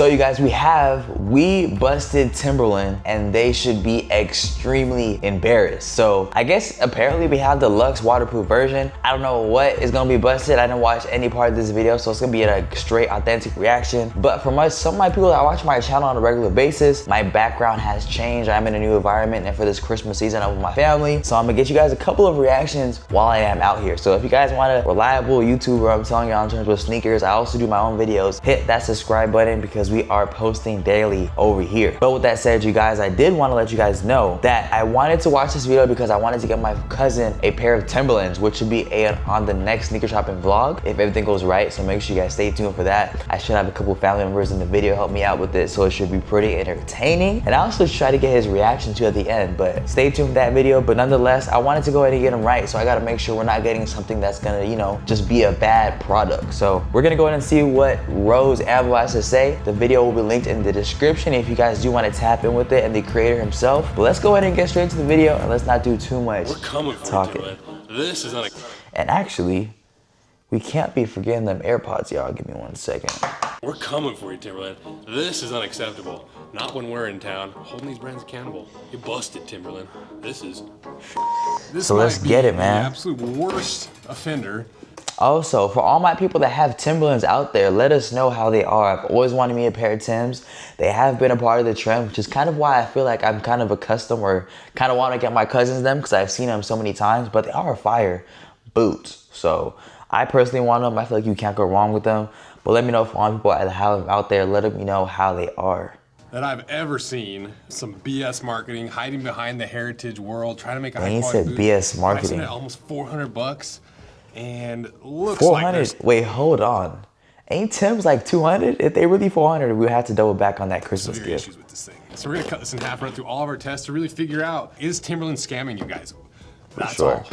So you guys, we busted Timberland, and they should be extremely embarrassed. So I guess apparently we have the Luxe Waterproof version. I don't know what is gonna be busted. I didn't watch any part of this video, so it's gonna be a straight authentic reaction. But for some of my people that watch my channel on a regular basis, my background has changed. I'm in a new environment, and for this Christmas season, I'm with my family. So I'm gonna get you guys a couple of reactions while I am out here. So if you guys want a reliable YouTuber, I'm telling you in terms of sneakers, I also do my own videos. Hit that subscribe button because we are posting daily over here. But with that said, you guys, I did want to let you guys know that I wanted to watch this video because I wanted to get my cousin a pair of Timberlands, which should be on the next sneaker shopping vlog if everything goes right. So make sure you guys stay tuned for that. I should have a couple family members in the video help me out with it, so it should be pretty entertaining. And I also try to get his reaction to at the end, but stay tuned for that video. But nonetheless, I wanted to go ahead and get him right, so I got to make sure we're not getting something that's gonna, you know, just be a bad product. So we're gonna go ahead and see what Rose Ambo has to say. The video will be linked in the description if you guys do want to tap in with it and the creator himself. But let's go ahead and get straight into the video, and let's not do too much talking. This is and actually, we can't be forgetting them AirPods, y'all. Give me 1 second. We're coming for you, Timberland. This is unacceptable. Not when we're in town. Holding these brands accountable. You busted, Timberland. This so let's get it, man. The absolute worst offender. Also, for all my people that have Timberlands out there, let us know how they are. I've always wanted me a pair of Timbs. They have been a part of the trend, which is kind of why I feel like I'm kind of accustomed or kind of want to get my cousins them because I've seen them so many times, but they are fire boots. So I personally want them. I feel like you can't go wrong with them. But let me know if all people that have them out there, let me know how they are. That I've ever seen some BS marketing hiding behind the heritage world, trying to make a high quality boot. BS marketing. I've seen it at almost 400 bucks. And looks 400. Like wait, hold on. Ain't Tim's like 200? If they really 400, we have to double back on that Christmas severe gift. Issues with this thing. So we're gonna cut this in half, run through all of our tests to really figure out, is Timberland scamming you guys? That's sure. all.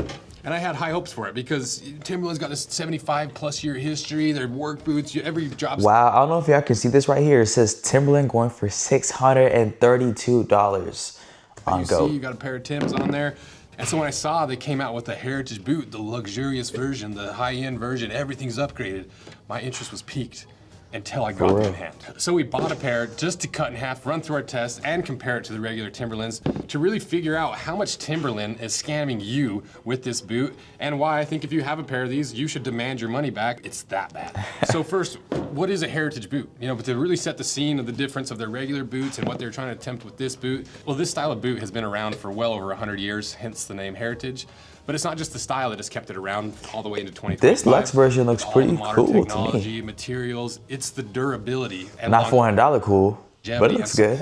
And I had high hopes for it because Timberland's got this 75+ year history. Their work boots, every job. Wow, I don't know if y'all can see this right here. It says Timberland going for $632 on Go. You got a pair of Timbs on there. And so when I saw they came out with the heritage boot, the luxurious version, the high-end version, everything's upgraded, my interest was piqued until I got them in hand. So we bought a pair just to cut in half, run through our tests, and compare it to the regular Timberlands to really figure out how much Timberland is scamming you with this boot, and why I think if you have a pair of these, you should demand your money back. It's that bad. So first, what is a heritage boot? You know, but to really set the scene of the difference of their regular boots and what they're trying to attempt with this boot, well, this style of boot has been around for well over 100 years, hence the name heritage. But it's not just the style that has kept it around all the way into 2025. This Luxe version looks pretty cool technology, to me. Materials, it's the durability. And not $400 cool, but it looks good.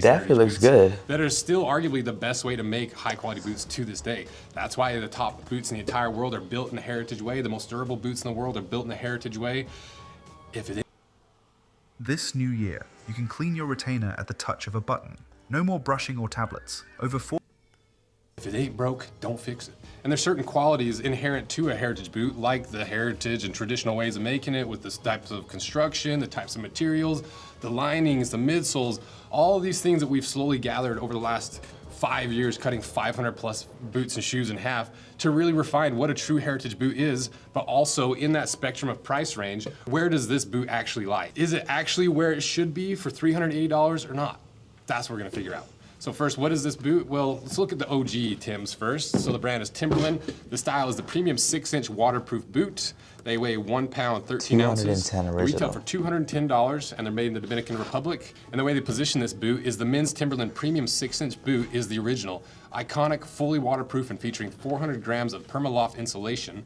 Definitely looks good. That is still arguably the best way to make high quality boots to this day. That's why the top boots in the entire world are built in a heritage way. The most durable boots in the world are built in a heritage way. This new year, you can clean your retainer at the touch of a button. No more brushing or tablets. If it ain't broke, don't fix it. And there's certain qualities inherent to a heritage boot, like the heritage and traditional ways of making it with the types of construction, the types of materials, the linings, the midsoles, all of these things that we've slowly gathered over the last 5 years, cutting 500+ boots and shoes in half to really refine what a true heritage boot is, but also in that spectrum of price range, where does this boot actually lie? Is it actually where it should be for $380 or not? That's what we're gonna figure out. So first, what is this boot? Well, let's look at the OG Timbs first. So the brand is Timberland. The style is the premium 6-inch waterproof boot. They weigh 1 pound, 13 ounces. Retail for $210, and they're made in the Dominican Republic. And the way they position this boot is the men's Timberland premium 6-inch boot is the original. Iconic, fully waterproof, and featuring 400 grams of Permaloft insulation.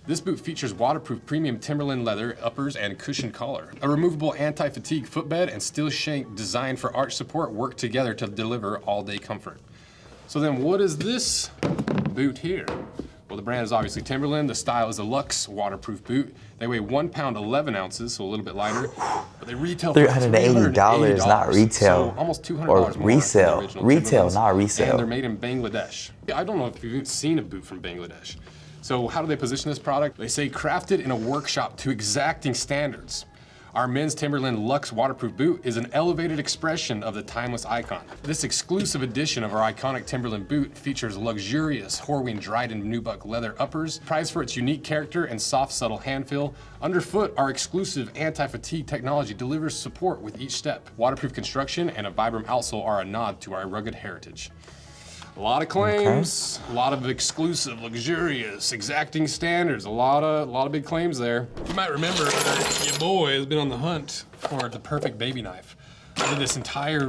This boot features waterproof premium Timberland leather uppers and cushion collar. A removable anti-fatigue footbed and steel shank designed for arch support work together to deliver all-day comfort. So then what is this boot here? Well, the brand is obviously Timberland. The style is a Luxe Waterproof boot. They weigh 1 pound, 11 ounces, so a little bit lighter. But they retail for $380, not retail. So almost $200 or more resale. than the original Retail, Timberlands. not resale. And they're made in Bangladesh. I don't know if you've seen a boot from Bangladesh. So how do they position this product? They say crafted in a workshop to exacting standards. Our men's Timberland Luxe Waterproof boot is an elevated expression of the timeless icon. This exclusive edition of our iconic Timberland boot features luxurious Horween Dryden nubuck leather uppers, prized for its unique character and soft, subtle hand feel. Underfoot, our exclusive anti-fatigue technology delivers support with each step. Waterproof construction and a Vibram outsole are a nod to our rugged heritage. A lot of claims, a lot of exclusive, luxurious, exacting standards, a lot of big claims there. You might remember your boy has been on the hunt for the perfect baby knife. I did this entire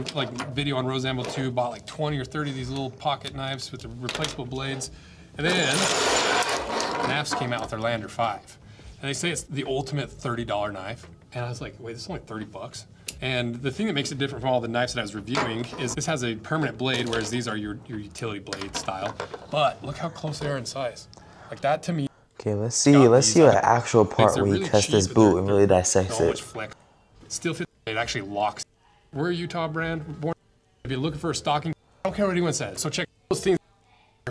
video on Rose Amble 2, bought like 20 or 30 of these little pocket knives with the replaceable blades. And then NAFS came out with their Lander 5. And they say it's the ultimate $30 knife. And I was like, wait, this is only 30 bucks? And the thing that makes it different from all the knives that I was reviewing is this has a permanent blade, whereas these are your utility blade style. But look how close they are in size. Like that to me. Okay, let's see an actual part where you test this boot and really dissect it. Still fits. It actually locks. We're a Utah brand. Born. If you're looking for a stocking, I don't care what anyone says. So check those things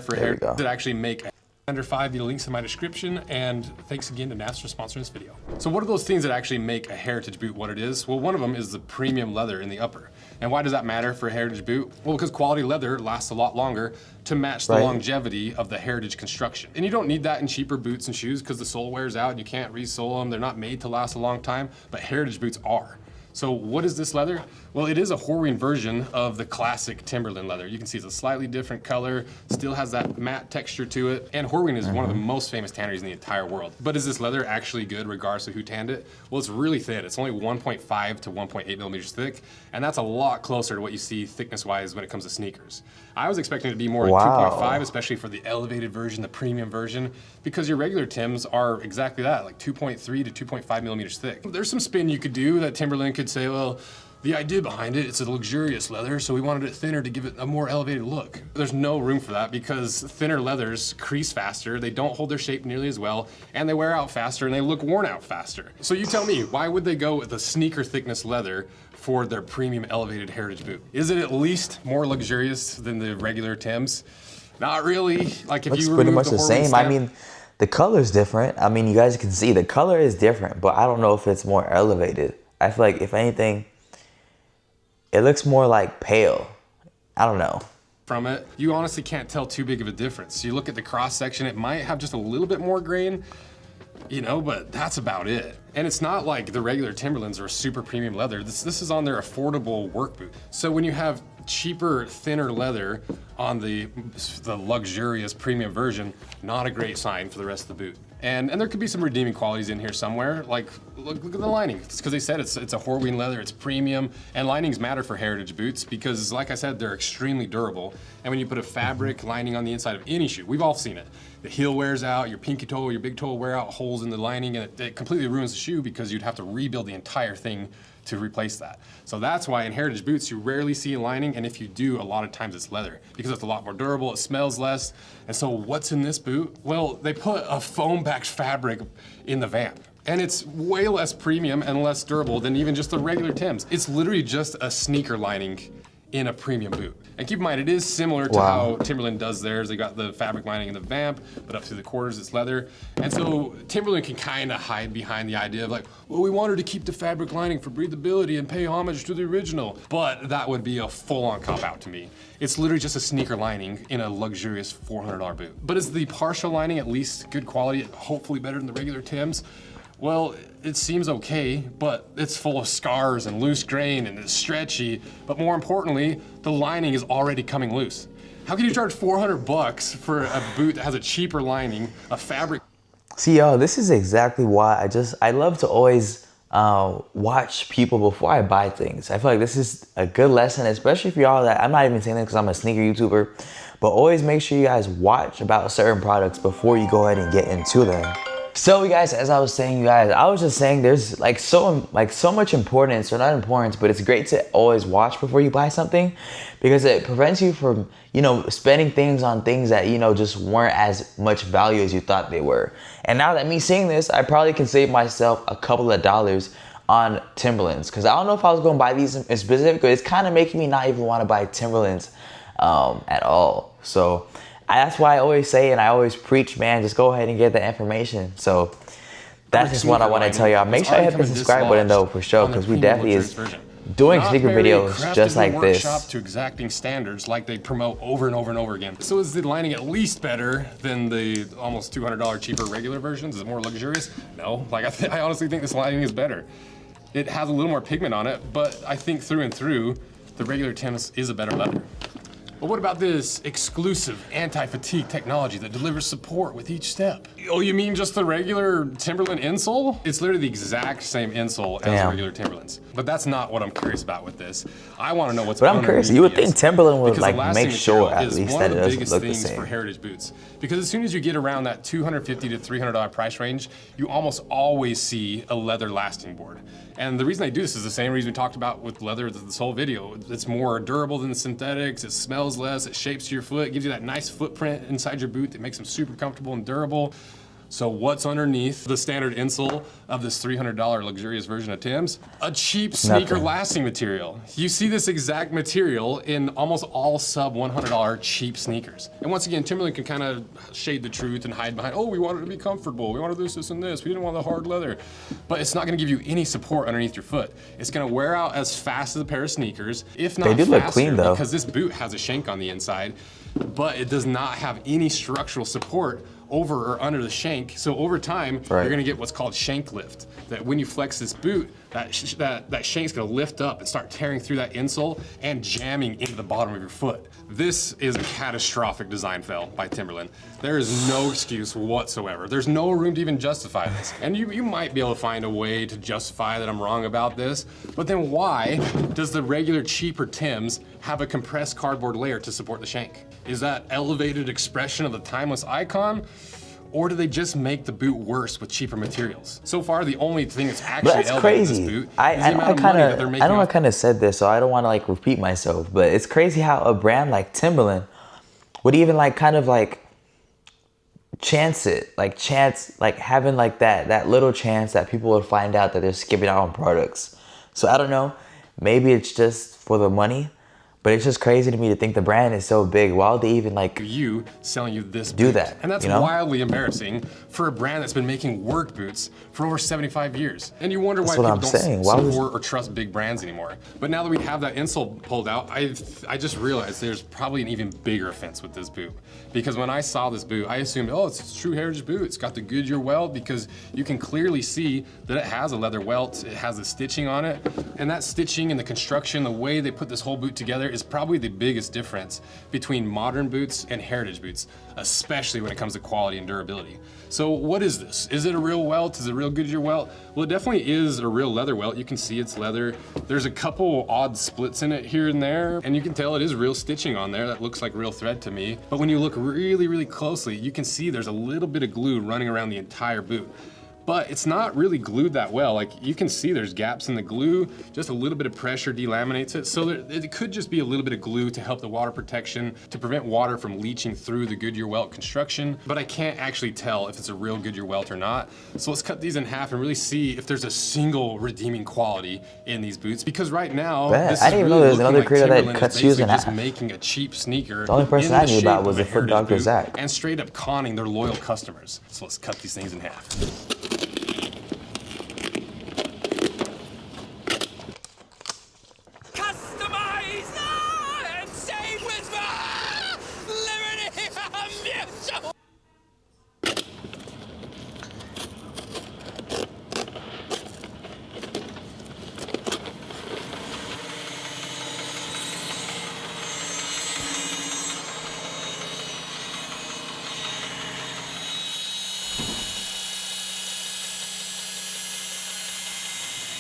for hair that actually make Under 5, the links in my description, and thanks again to NAFS for sponsoring this video. So what are those things that actually make a heritage boot what it is? Well, one of them is the premium leather in the upper. And why does that matter for a heritage boot? Well, because quality leather lasts a lot longer to match the longevity of the heritage construction. And you don't need that in cheaper boots and shoes because the sole wears out and you can't re-sole them. They're not made to last a long time, but heritage boots are. So what is this leather? Well, it is a Horween version of the classic Timberland leather. You can see it's a slightly different color, still has that matte texture to it, and Horween is one of the most famous tanneries in the entire world. But is this leather actually good regardless of who tanned it? Well, it's really thin. It's only 1.5 to 1.8 millimeters thick, and that's a lot closer to what you see thickness-wise when it comes to sneakers. I was expecting it to be more like 2.5, especially for the elevated version, the premium version, because your regular Timbs are exactly that, like 2.3 to 2.5 millimeters thick. There's some spin you could do that Timberland could say, well, the idea behind it, it's a luxurious leather, so we wanted it thinner to give it a more elevated look. There's no room for that because thinner leathers crease faster, they don't hold their shape nearly as well, and they wear out faster and they look worn out faster. So you tell me, why would they go with a sneaker thickness leather for their premium elevated heritage boot? Is it at least more luxurious than the regular Timbs? Not really. Like if you pretty much the same. Stamp, I mean, the color's different. I mean, you guys can see the color is different, but I don't know if it's more elevated. I feel like if anything, it looks more like pale. I don't know. From it, you honestly can't tell too big of a difference. You look at the cross section, it might have just a little bit more grain, you know, but that's about it. And it's not like the regular Timberlands are super premium leather. This is on their affordable work boot. So when you have cheaper, thinner leather on the luxurious premium version, not a great sign for the rest of the boot. And there could be some redeeming qualities in here somewhere. Like, look at the lining. It's because they said it's a Horween leather, it's premium, and linings matter for heritage boots because, like I said, they're extremely durable. And when you put a fabric lining on the inside of any shoe, we've all seen it. The heel wears out, your pinky toe, your big toe will wear out holes in the lining, and it completely ruins the shoe because you'd have to rebuild the entire thing to replace that. So that's why in heritage boots, you rarely see a lining, and if you do, a lot of times it's leather because it's a lot more durable, it smells less. And so what's in this boot? Well, they put a foam-backed fabric in the vamp. And it's way less premium and less durable than even just the regular Timbs. It's literally just a sneaker lining in a premium boot. And keep in mind, it is similar to how Timberland does theirs. They got the fabric lining in the vamp, but up to the quarters it's leather. And so Timberland can kind of hide behind the idea of like, well, we wanted to keep the fabric lining for breathability and pay homage to the original. But that would be a full-on cop-out to me. It's literally just a sneaker lining in a luxurious $400 boot. But is the partial lining at least good quality, hopefully better than the regular Timbs? Well, it seems okay, but it's full of scars and loose grain and it's stretchy, but more importantly, the lining is already coming loose. How can you charge 400 bucks for a boot that has a cheaper lining, a fabric? See, y'all, this is exactly why I love to always watch people before I buy things. I feel like this is a good lesson, especially for y'all that, I'm not even saying this because I'm a sneaker YouTuber, but always make sure you guys watch about certain products before you go ahead and get into them. So you guys, as I was saying, you guys, I was just saying there's so much importance, or not importance, but it's great to always watch before you buy something because it prevents you from, you know, spending things on things that, you know, just weren't as much value as you thought they were. And now that me seeing this, I probably can save myself a couple of dollars on Timberlands because I don't know if I was going to buy these in specific, but it's kind of making me not even want to buy Timberlands at all. So that's why I always say and I always preach, man, just go ahead and get the information. So That's just what I want to tell y'all. Make sure you hit the subscribe button though, for sure, because we definitely is doing sneaker videos just like this. To exacting standards like they promote over and over and over again. So is the lining at least better than the almost $200 cheaper regular versions? Is it more luxurious? No, like I honestly think this lining is better. It has a little more pigment on it, but I think through and through, the regular Timbs is a better leather. But what about this exclusive anti-fatigue technology that delivers support with each step? Oh, you mean just the regular Timberland insole? It's literally the exact same insole as regular Timberlands. But that's not what I'm curious about with this. I want to know what's But I'm curious, you would think Timberland would like make sure at least that it doesn't look the same. For heritage boots. Because as soon as you get around that $250 to $300 price range, you almost always see a leather lasting board. And the reason they do this is the same reason we talked about with leather this whole video. It's more durable than the synthetics, it smells less, it shapes to your foot, it gives you that nice footprint inside your boot that makes them super comfortable and durable. So what's underneath the standard insole of this $300 luxurious version of Timbs? A cheap sneaker lasting material. You see this exact material in almost all sub $100 cheap sneakers. And once again, Timberland can kind of shade the truth and hide behind, oh, we wanted to be comfortable, we wanted this, and this, we didn't want the hard leather. But it's not gonna give you any support underneath your foot. It's gonna wear out as fast as a pair of sneakers, if not faster, look clean, though, because this boot has a shank on the inside, but it does not have any structural support over or under the shank. So over time, you're gonna get what's called shank lift. That when you flex this boot, that shank's gonna lift up and start tearing through that insole and jamming into the bottom of your foot. This is a catastrophic design fail by Timberland. There is no excuse whatsoever. There's no room to even justify this. And you might be able to find a way to justify that I'm wrong about this, but then why does the regular cheaper Timbs have a compressed cardboard layer to support the shank? Is that elevated expression of the timeless icon? Or do they just make the boot worse with cheaper materials? So far, the only thing that's actually elevated this boot is the amount of money that they're making. I know I kind of said this, so I don't want to like repeat myself, but it's crazy how a brand like Timberland would even like kind of like chance having like that little chance that people would find out that they're skipping out on products. So I don't know, maybe it's just for the money. But it's just crazy to me to think the brand is so big. Why would they even like you selling you this do boot? that? And that's wildly embarrassing for a brand that's been making work boots for over 75 years. And you wonder why people don't support or trust big brands anymore. But now that we have that insole pulled out, I just realized there's probably an even bigger offense with this boot. Because when I saw this boot, I assumed, oh, it's a true heritage boot. It's got the Goodyear welt, because you can clearly see that it has a leather welt. It has the stitching on it. And that stitching and the construction, the way they put this whole boot together is probably the biggest difference between modern boots and heritage boots, especially when it comes to quality and durability. So what is this? Is it a real welt? Is it a real Goodyear welt? Well, it definitely is a real leather welt. You can see it's leather. There's a couple odd splits in it here and there, and you can tell it is real stitching on there. That looks like real thread to me. But when you look really, really closely, you can see there's a little bit of glue running around the entire boot. But it's not really glued that well. Like you can see there's gaps in the glue, just a little bit of pressure delaminates it. So it could just be a little bit of glue to help the water protection, to prevent water from leaching through the Goodyear welt construction. But I can't actually tell if it's a real Goodyear welt or not. So let's cut these in half and really see if there's a single redeeming quality in these boots. Because right now, this I didn't even know there's another creator that cuts shoes in half. Just making a cheap sneaker. The only person I knew about was the Foot Dr. Zach. And straight up conning their loyal customers. So let's cut these things in half.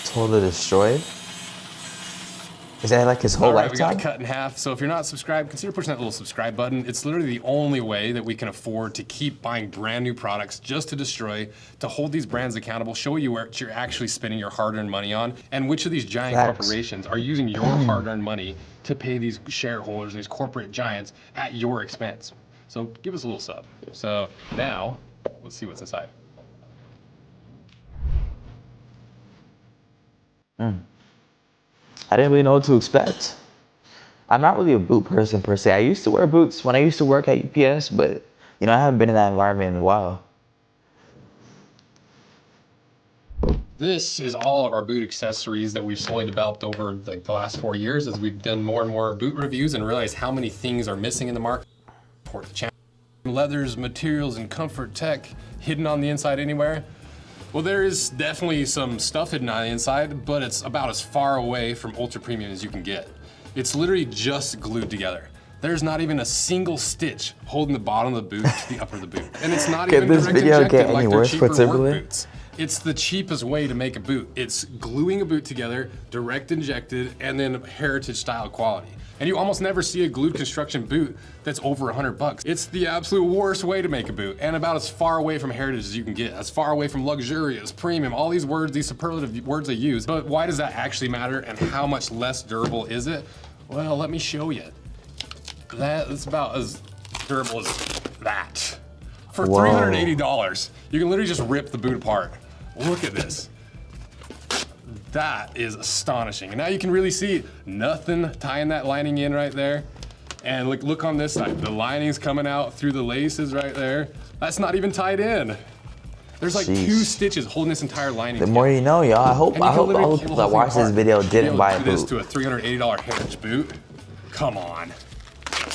Totally destroyed? Is that like his whole lifetime? We got it cut in half. So if you're not subscribed, consider pushing that little subscribe button. It's literally the only way that we can afford to keep buying brand new products just to destroy, to hold these brands accountable, show you what you're actually spending your hard-earned money on, and which of these giant corporations are using your hard-earned money to pay these shareholders, these corporate giants at your expense. So give us a little sub. So now, let's see what's inside. I didn't really know what to expect. I'm not really a boot person per se. I used to wear boots when I used to work at UPS, but you know, I haven't been in that environment in a while. This is all of our boot accessories that we've slowly developed over the last 4 years as we've done more and more boot reviews and realized how many things are missing in the market. Support the channel. Leathers, materials, and comfort tech hidden on the inside anywhere. Well, there is definitely some stuff hidden on the inside, but it's about as far away from ultra premium as you can get. It's literally just glued together. There's not even a single stitch holding the bottom of the boot to the upper of the boot. And it's not even direct injected like their cheaper work boots. It's the cheapest way to make a boot. It's gluing a boot together, direct injected, and then heritage style quality. And you almost never see a glued construction boot that's over $100. It's the absolute worst way to make a boot, and about as far away from heritage as you can get, as far away from luxurious, premium, all these words, these superlative words they use. But why does that actually matter, and how much less durable is it? Well, let me show you. That is about as durable as that. For $380, you can literally just rip the boot apart. Look at this. That is astonishing. And now you can really see nothing tying that lining in right there. And look on this side. The lining's coming out through the laces right there. That's not even tied in. There's like 2 stitches holding this entire lining The together. more you know, y'all. I hope all the people that watch this video didn't buy a boot. This to a $380 heritage boot. Come on.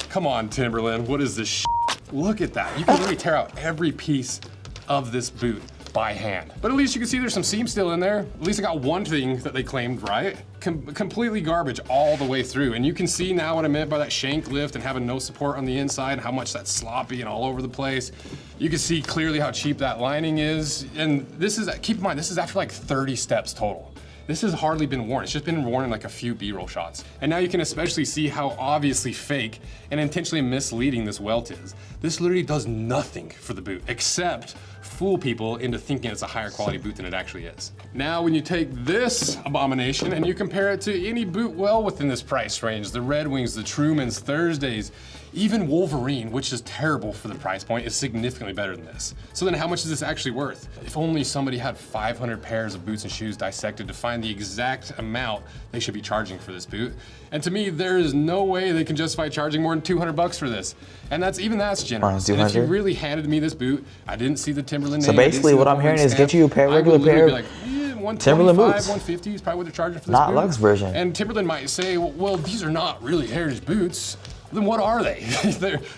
Come on, Timberland. What is this shit? Look at that. You can really tear out every piece of this boot by hand. But at least you can see there's some seam still in there. At least I got one thing that they claimed right. Completely garbage all the way through. And you can see now what I meant by that shank lift and having no support on the inside, how much that's sloppy and all over the place. You can see clearly how cheap that lining is. And this is, keep in mind, this is after like 30 steps total. This has hardly been worn. It's just been worn in like a few B-roll shots. And now you can especially see how obviously fake and intentionally misleading this welt is. This literally does nothing for the boot except fool people into thinking it's a higher quality boot than it actually is. Now, when you take this abomination and you compare it to any boot well within this price range, the Red Wings, the Trumans, Thursdays, even Wolverine, which is terrible for the price point, is significantly better than this. So then how much is this actually worth? If only somebody had 500 pairs of boots and shoes dissected to find the exact amount they should be charging for this boot. And to me, there is no way they can justify charging more than $200 for this. And that's generous. And if you really handed me this boot, I didn't see the Timberland name. So basically what I'm hearing is get you a regular pair of Timberland boots. 150 is probably what they're charging for this Not boot. Luxe version. And Timberland might say, well, these are not really heritage boots. Then what are they?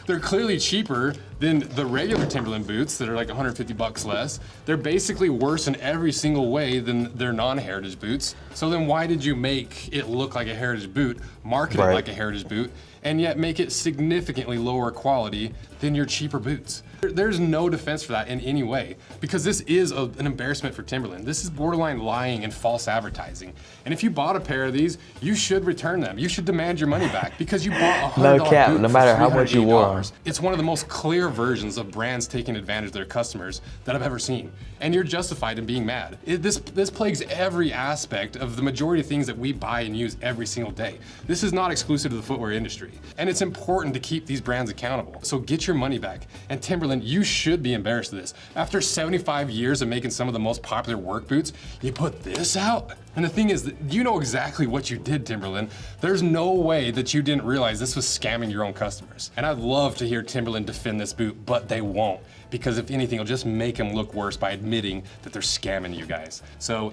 they're clearly cheaper than the regular Timberland boots that are like 150 bucks less. They're basically worse in every single way than their non-heritage boots. So then why did you make it look like a heritage boot, market it like a heritage boot, and yet make it significantly lower quality than your cheaper boots? There's no defense for that in any way, because this is an embarrassment for Timberland. This is borderline lying and false advertising. And if you bought a pair of these, you should return them. You should demand your money back because you bought a $100 no cap, boot no matter how much you wore. It's one of the most clear versions of brands taking advantage of their customers that I've ever seen. And you're justified in being mad. This plagues every aspect of the majority of things that we buy and use every single day. This is not exclusive to the footwear industry. And it's important to keep these brands accountable. So get your money back. And Timberland, you should be embarrassed of this. After 75 years of making some of the most popular work boots, you put this out? And the thing is, you know exactly what you did, Timberland. There's no way that you didn't realize this was scamming your own customers. And I'd love to hear Timberland defend this boot, but they won't. Because if anything, it'll just make them look worse by admitting that they're scamming you guys. So,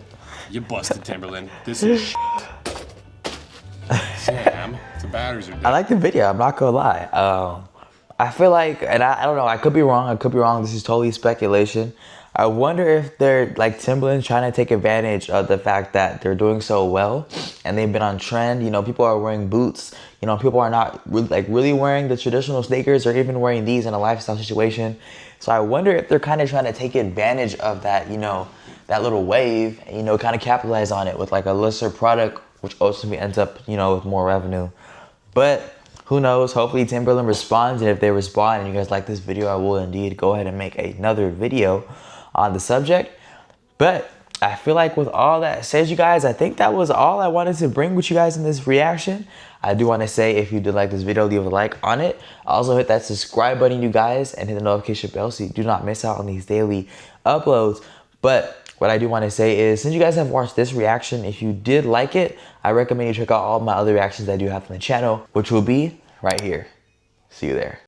you busted, Timberland. This is shit. Damn, the batteries are dead. I like the video, I'm not gonna lie. I feel like, and I don't know, I could be wrong, this is totally speculation. I wonder if they're like Timberland trying to take advantage of the fact that they're doing so well and they've been on trend. You know, people are wearing boots. You know, people are not really wearing the traditional sneakers or even wearing these in a lifestyle situation. So I wonder if they're kind of trying to take advantage of that, you know, that little wave and, you know, kind of capitalize on it with like a lesser product, which ultimately ends up, you know, with more revenue. But who knows? Hopefully Timberland responds, and if they respond and you guys like this video, I will indeed go ahead and make another video on the subject. But I feel like with all that said, you guys, I think that was all I wanted to bring with you guys in this reaction. I do want to say, if you did like this video, leave a like on it. Also hit that subscribe button, you guys, and hit the notification bell so you do not miss out on these daily uploads. But what I do want to say is, since you guys have watched this reaction, if you did like it, I recommend you check out all my other reactions that I do have on the channel, which will be right here. See you there.